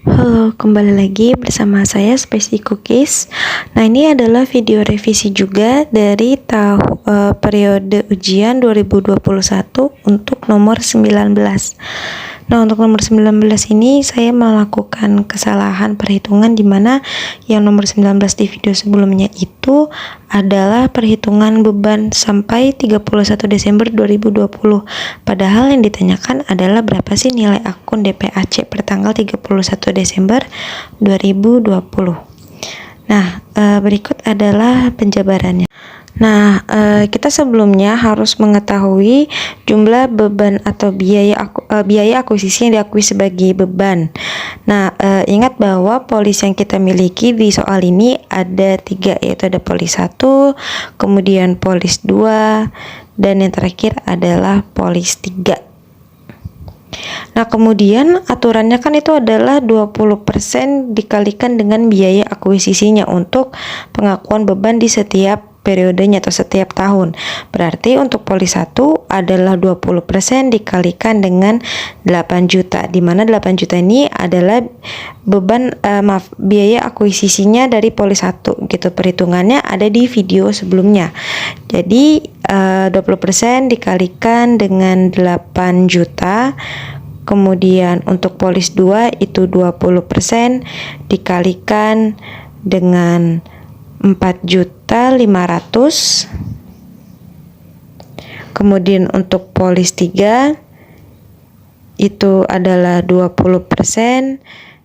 Halo, kembali lagi bersama saya Spacey Cookies. Nah, ini adalah video revisi juga dari periode ujian 2021 untuk nomor 19. Nah, untuk nomor 19 ini saya melakukan kesalahan perhitungan di mana yang nomor 19 di video sebelumnya itu adalah perhitungan beban sampai 31 Desember 2020. Padahal yang ditanyakan adalah berapa sih nilai akun DPAC per tanggal 31 Desember 2020. Nah, berikut adalah penjabarannya. Nah, kita sebelumnya harus mengetahui jumlah beban atau biaya akuisisi yang diakui sebagai beban. Nah, ingat bahwa polis yang kita miliki di soal ini ada 3, yaitu ada polis 1, kemudian polis 2, dan yang terakhir adalah polis 3. Nah, kemudian aturannya kan itu adalah 20% dikalikan dengan biaya akuisisinya untuk pengakuan beban di setiap periodenya atau setiap tahun. Berarti untuk polis 1 adalah 20% dikalikan dengan 8 juta, di mana 8 juta ini adalah biaya akuisisinya dari polis 1 gitu. Perhitungannya ada di video sebelumnya. Jadi 20% dikalikan dengan 8 juta. Kemudian untuk polis 2 itu 20% dikalikan dengan 4.500.000. Kemudian untuk polis 3 itu adalah 20%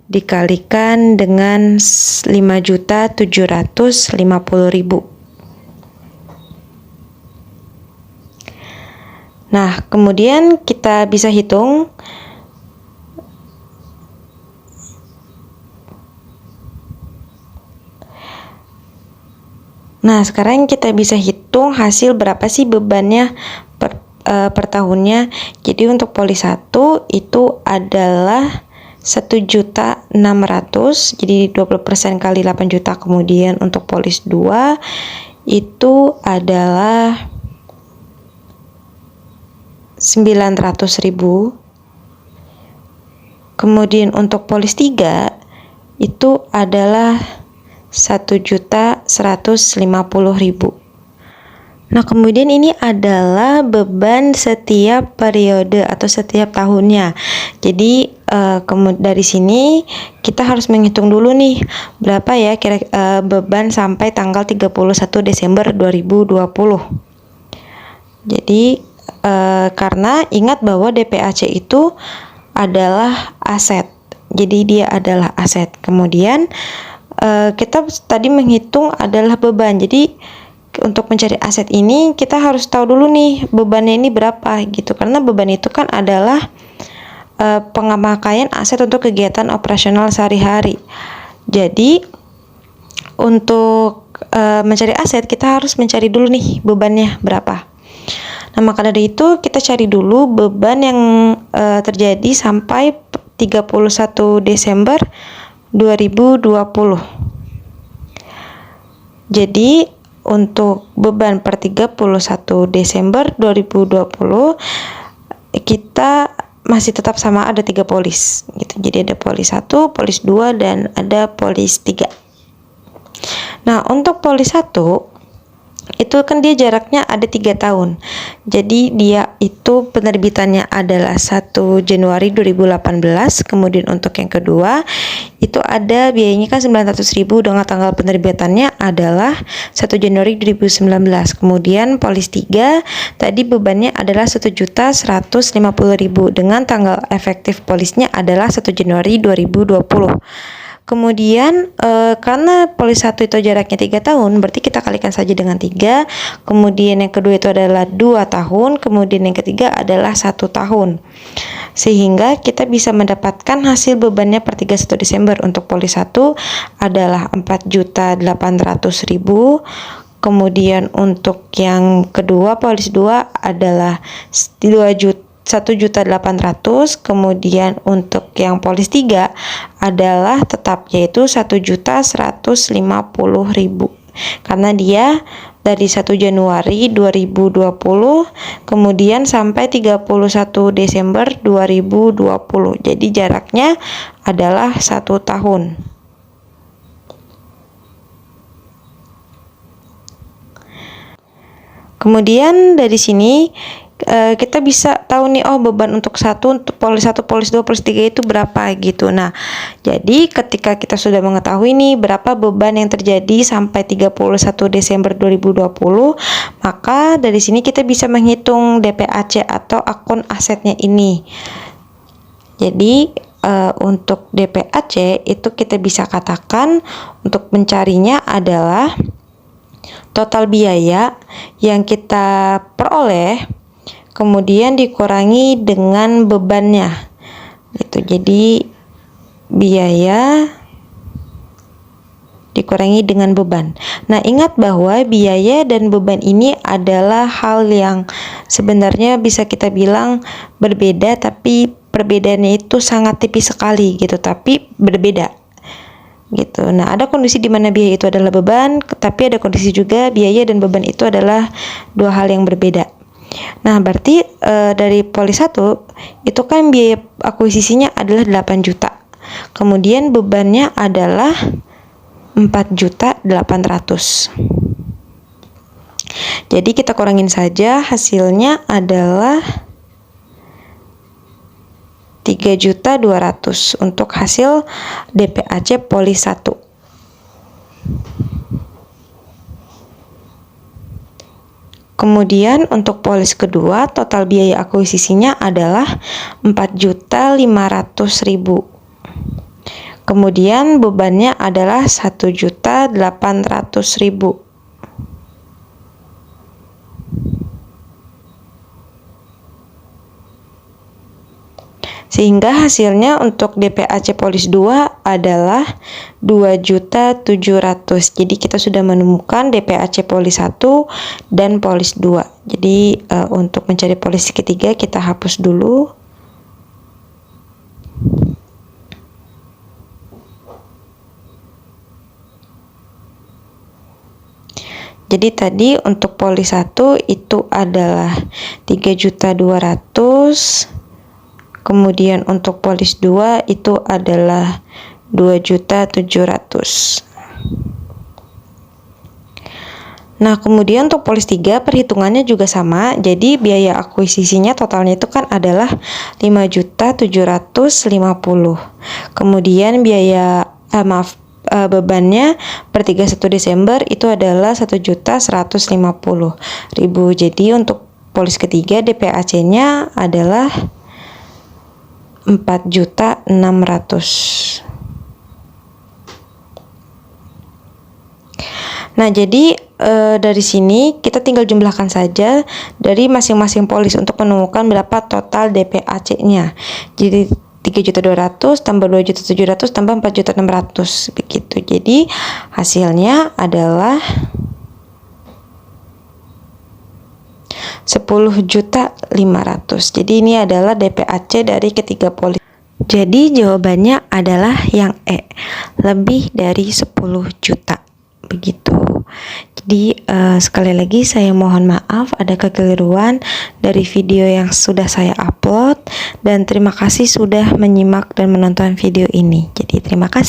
dikalikan dengan 5.750.000. Nah, kemudian kita bisa hitung. Nah, sekarang kita bisa hitung hasil berapa sih bebannya per tahunnya. Jadi untuk polis 1 itu adalah 1.600.000, jadi 20% kali 8 juta. Kemudian untuk polis 2 itu adalah 900.000. Kemudian untuk polis 3 itu adalah 1.150.000. Nah, kemudian ini adalah beban setiap periode atau setiap tahunnya. Jadi dari sini kita harus menghitung dulu nih berapa ya beban sampai tanggal 31 Desember 2020. Jadi karena ingat bahwa DPAC itu adalah aset. Jadi dia adalah aset. Kemudian kita tadi menghitung adalah beban. Jadi untuk mencari aset ini kita harus tahu dulu nih bebannya ini berapa gitu. Karena beban itu kan adalah pemakaian aset untuk kegiatan operasional sehari-hari. Jadi untuk mencari aset kita harus mencari dulu nih bebannya berapa. Nah, maka dari itu kita cari dulu beban yang terjadi sampai 31 Desember 2020. Jadi untuk beban per 31 Desember 2020 kita masih tetap sama, ada 3 polis gitu. Jadi ada polis 1, polis 2, dan ada polis 3. Nah, untuk polis 1 itu kan dia jaraknya ada 3 tahun. Jadi dia itu penerbitannya adalah 1 Januari 2018. Kemudian untuk yang kedua itu ada biayanya kan 900.000 dengan tanggal penerbitannya adalah 1 Januari 2019. Kemudian polis 3 tadi bebannya adalah 1.150.000 dengan tanggal efektif polisnya adalah 1 Januari 2020. Kemudian karena polis 1 itu jaraknya 3 tahun, berarti kita kalikan saja dengan 3. Kemudian yang kedua itu adalah 2 tahun, kemudian yang ketiga adalah 1 tahun. Sehingga kita bisa mendapatkan hasil bebannya per 31 Desember untuk polis 1 adalah 4.800.000. Kemudian untuk yang kedua polis 2 adalah 1.800.000. Kemudian untuk yang polis 3 adalah tetap yaitu 1.150.000. karena dia dari 1 Januari 2020 kemudian sampai 31 Desember 2020. Jadi jaraknya adalah 1 tahun. Kemudian dari sini kita bisa tahu nih, oh beban untuk polis 1, polis 2, polis 3 itu berapa gitu. Nah, jadi ketika kita sudah mengetahui nih berapa beban yang terjadi sampai 31 Desember 2020, maka dari sini kita bisa menghitung DPAC atau akun asetnya ini. Jadi untuk DPAC itu kita bisa katakan untuk mencarinya adalah total biaya yang kita peroleh kemudian dikurangi dengan bebannya gitu. Jadi biaya dikurangi dengan beban. Nah, ingat bahwa biaya dan beban ini adalah hal yang sebenarnya bisa kita bilang berbeda, tapi perbedaannya itu sangat tipis sekali gitu, tapi berbeda gitu. Nah, ada kondisi di mana biaya itu adalah beban, tapi ada kondisi juga biaya dan beban itu adalah dua hal yang berbeda. Nah, berarti dari polis 1 itu kan biaya akuisisinya adalah 8 juta. Kemudian bebannya adalah 4.800.000. Jadi kita kurangin saja, hasilnya adalah 3.200.000 untuk hasil DPAC polis 1. Kemudian untuk polis kedua total biaya akuisisinya adalah 4.500.000. Kemudian bebannya adalah 1.800.000. Sehingga hasilnya untuk DPAC polis 2 adalah 2.700.000. Jadi kita sudah menemukan DPAC polis 1 dan polis 2. Jadi untuk mencari polis ketiga kita hapus dulu. Jadi tadi untuk polis 1 itu adalah 3.200.000. Kemudian untuk polis 2 itu adalah 2.700.000. Nah, kemudian untuk polis 3 perhitungannya juga sama. Jadi biaya akuisisinya totalnya itu kan adalah 5.750.000. Kemudian bebannya per 31 Desember itu adalah 1.150.000. Jadi untuk polis ketiga DPAC-nya adalah 4.600.000. Nah, jadi dari sini kita tinggal jumlahkan saja dari masing-masing polis untuk menemukan berapa total DPAC-nya. Jadi 3.200.000 tambah 2.700.000 tambah 4.600.000 begitu. Jadi hasilnya adalah 10.500.000. Jadi ini adalah DPAC dari ketiga polis. Jadi jawabannya adalah yang E, lebih dari 10 juta. Begitu. Jadi sekali lagi saya mohon maaf ada kekeliruan dari video yang sudah saya upload, dan terima kasih sudah menyimak dan menonton video ini. Jadi terima kasih.